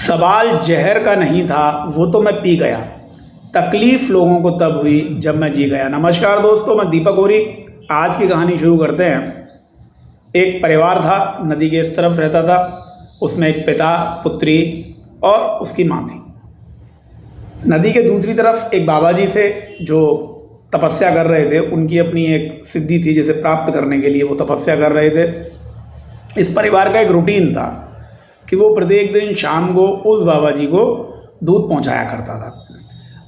सवाल जहर का नहीं था, वो तो मैं पी गया। तकलीफ लोगों को तब हुई जब मैं जी गया। नमस्कार दोस्तों, मैं दीपक गोरी। आज की कहानी शुरू करते हैं। एक परिवार था, नदी के इस तरफ रहता था। उसमें एक पिता, पुत्री और उसकी माँ थी। नदी के दूसरी तरफ एक बाबा जी थे जो तपस्या कर रहे थे। उनकी अपनी एक सिद्धि थी जिसे प्राप्त करने के लिए वो तपस्या कर रहे थे। इस परिवार का एक रूटीन था कि वो प्रत्येक दिन शाम को उस बाबा जी को दूध पहुंचाया करता था।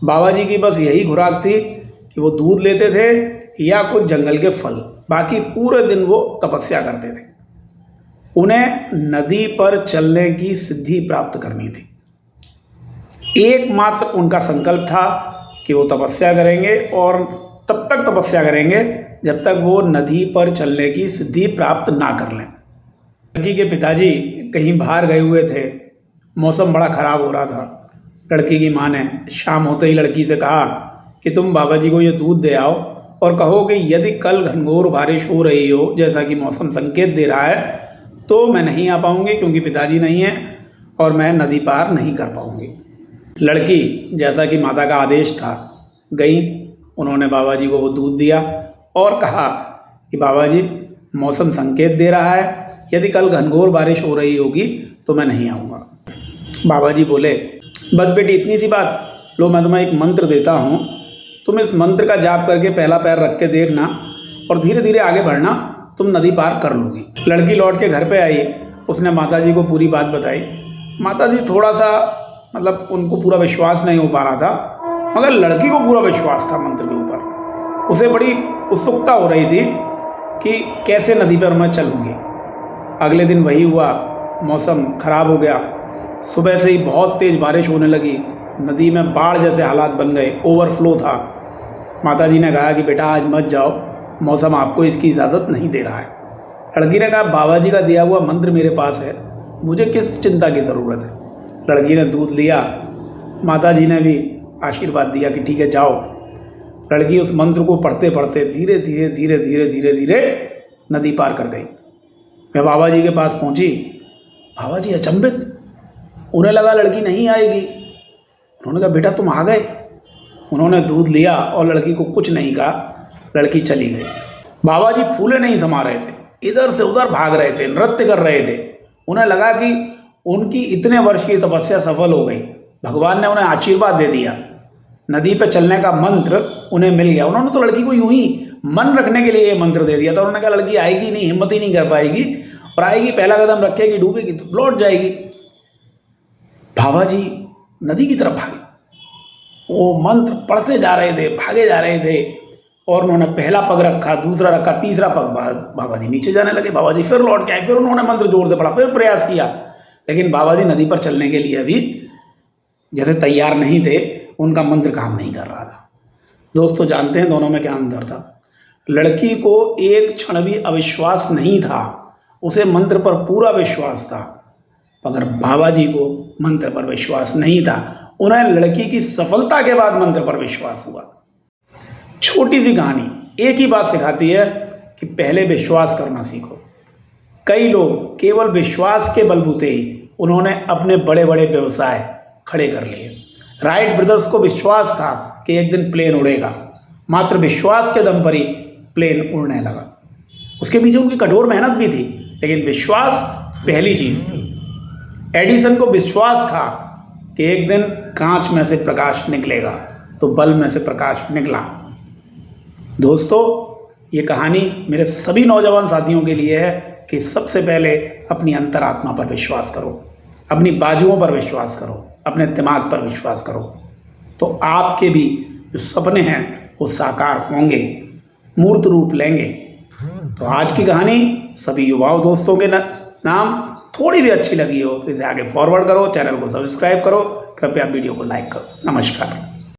बाबा जी की बस यही खुराक थी कि वो दूध लेते थे या कुछ जंगल के फल। बाकी पूरे दिन वो तपस्या करते थे। उन्हें नदी पर चलने की सिद्धि प्राप्त करनी थी। एकमात्र उनका संकल्प था कि वो तपस्या करेंगे और तब तक तपस्या करेंगे जब तक वो नदी पर चलने की सिद्धि प्राप्त ना कर लें। लड़की के पिताजी कहीं बाहर गए हुए थे। मौसम बड़ा खराब हो रहा था। लड़की की माँ ने शाम होते ही लड़की से कहा कि तुम बाबा जी को ये दूध दे आओ और कहो कि यदि कल घनघोर बारिश हो रही हो, जैसा कि मौसम संकेत दे रहा है, तो मैं नहीं आ पाऊंगी क्योंकि पिताजी नहीं है और मैं नदी पार नहीं कर पाऊंगी। लड़की, जैसा कि माता का आदेश था, गई। उन्होंने बाबा जी को वो दूध दिया और कहा कि बाबा जी, मौसम संकेत दे रहा है, यदि कल घनघोर बारिश हो रही होगी तो मैं नहीं आऊँगा। बाबा जी बोले, बस बेटी इतनी सी बात, लो मैं तुम्हें एक मंत्र देता हूँ, तुम इस मंत्र का जाप करके पहला पैर रख के देखना और धीरे धीरे आगे बढ़ना, तुम नदी पार कर लोगी। लड़की लौट के घर पे आई। उसने माता जी को पूरी बात बताई। माता जी थोड़ा सा उनको पूरा विश्वास नहीं हो पा रहा था, मगर लड़की को पूरा विश्वास था मंत्र के ऊपर। उसे बड़ी उत्सुकता हो रही थी कि कैसे नदी पर मैं चलूँगी। अगले दिन वही हुआ। मौसम खराब हो गया। सुबह से ही बहुत तेज बारिश होने लगी। नदी में बाढ़ जैसे हालात बन गए, ओवरफ्लो था। माताजी ने कहा कि बेटा आज मत जाओ, मौसम आपको इसकी इजाज़त नहीं दे रहा है। लड़की ने कहा, बाबा जी का दिया हुआ मंत्र मेरे पास है, मुझे किस चिंता की ज़रूरत है। लड़की ने दूध लिया। माताजी ने भी आशीर्वाद दिया कि ठीक है जाओ। लड़की उस मंत्र को पढ़ते पढ़ते धीरे धीरे धीरे धीरे धीरे धीरे नदी पार कर गई। मैं बाबा जी के पास पहुंची। बाबा जी अचंभित, उन्हें लगा लड़की नहीं आएगी। उन्होंने कहा, बेटा तुम आ गए। उन्होंने दूध लिया और लड़की को कुछ नहीं कहा। लड़की चली गई। बाबा जी फूले नहीं समा रहे थे, इधर से उधर भाग रहे थे, नृत्य कर रहे थे। उन्हें लगा कि उनकी इतने वर्ष की तपस्या सफल हो गई। भगवान ने उन्हें आशीर्वाद दे दिया। नदी पर चलने का मंत्र उन्हें मिल गया। उन्होंने तो लड़की को यूं ही मन रखने के लिए ये मंत्र दे दिया था। उन्होंने कहा लड़की आएगी नहीं, हिम्मत ही नहीं कर पाएगी, और आएगी पहला कदम रखेगी, डूबेगी तो लौट जाएगी। बाबा जी नदी की तरफ भागे। वो मंत्र पढ़ते जा रहे थे, भागे जा रहे थे, और उन्होंने पहला पग रखा, दूसरा रखा, तीसरा पग, बाबा जी नीचे जाने लगे। बाबा जी फिर लौट के आए। फिर उन्होंने मंत्र जोर से पढ़ा, फिर प्रयास किया, लेकिन बाबा जी नदी पर चलने के लिए अभी जैसे तैयार नहीं थे। उनका मंत्र काम नहीं कर रहा था। दोस्तों जानते हैं दोनों में क्या अंतर था? लड़की को एक क्षण भी अविश्वास नहीं था, उसे मंत्र पर पूरा विश्वास था, मगर बाबा जी को मंत्र पर विश्वास नहीं था। उन्हें लड़की की सफलता के बाद मंत्र पर विश्वास हुआ। छोटी सी कहानी एक ही बात सिखाती है कि पहले विश्वास करना सीखो। कई लोग केवल विश्वास के बलबूते ही उन्होंने अपने बड़े बड़े व्यवसाय खड़े कर लिए। राइट ब्रदर्स को विश्वास था कि एक दिन प्लेन उड़ेगा। मात्र विश्वास के दम पर ही प्लेन उड़ने लगा। उसके पीछे उनकी कठोर मेहनत भी थी, लेकिन विश्वास पहली चीज थी। एडिसन को विश्वास था कि एक दिन कांच में से प्रकाश निकलेगा, तो बल्ब में से प्रकाश निकला। दोस्तों, ये कहानी मेरे सभी नौजवान साथियों के लिए है कि सबसे पहले अपनी अंतरात्मा पर विश्वास करो, अपनी बाजुओं पर विश्वास करो, अपने दिमाग पर विश्वास करो, तो आपके भी जो सपने हैं वो साकार होंगे, मूर्त रूप लेंगे। तो आज की कहानी सभी युवाओं दोस्तों के नाम थोड़ी भी अच्छी लगी हो तो इसे आगे फॉरवर्ड करो, चैनल को सब्सक्राइब करो, कृपया वीडियो को लाइक करो। नमस्कार।